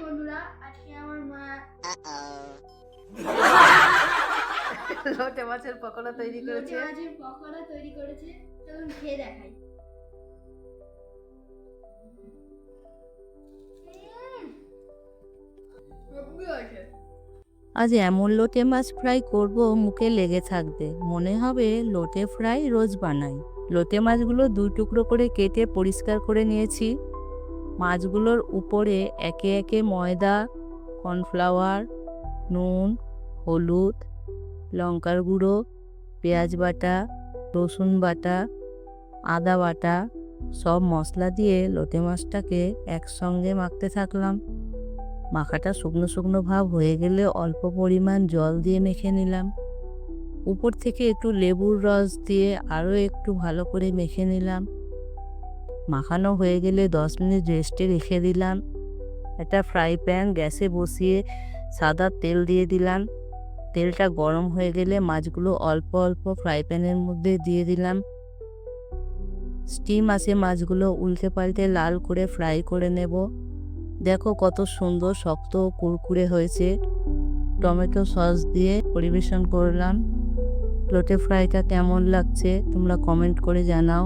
বন্ধুরা, আজকে আমার মা লোটে মাছের পকোড়া তৈরি করেছে। লোটে মাছের পকোড়া তৈরি করেছে। চলুন খেয়ে দেখাই। হেব্বি হয়েছে। আজ এমন লোটে মাছ ফ্রাই করব মুখে লেগে থাকবে, মনে হবে লোটে ফ্রাই রোজ বানাই। লোটে মাছগুলো দুই টুকরো করে কেটে পরিষ্কার করে নিয়েছি। মাছগুলোর উপরে একে একে ময়দা, কর্নফ্লাওয়ার, নুন, হলুদ, লঙ্কার গুঁড়ো, পেঁয়াজ বাটা, রসুন বাটা, আদা বাটা সব মশলা দিয়ে লোটে মাছটাকে একসঙ্গে মাখতে থাকলাম। মাখাটা শুকনো শুকনো ভাব হয়ে গেলে অল্প পরিমাণ জল দিয়ে মেখে নিলাম। উপর থেকে একটু লেবুর রস দিয়ে আরও একটু ভালো করে মেখে নিলাম। মাখানো হয়ে গেলে 10 মিনিট রেস্টে রেখে দিলাম। একটা ফ্রাই প্যান গ্যাসে বসিয়ে সাদা তেল দিয়ে দিলাম। তেলটা গরম হয়ে গেলে মাছগুলো অল্প অল্প ফ্রাই প্যানের মধ্যে দিয়ে দিলাম। স্টিম আসে মাছগুলো উল্টে পাল্টে লাল করে ফ্রাই করে নেব। দেখো কত সুন্দর শক্ত কুরকুরে হয়েছে। টমেটো সস দিয়ে পরিবেশন করলাম। লোটে ফ্রাইটা কেমন লাগছে তোমরা কমেন্ট করে জানাও।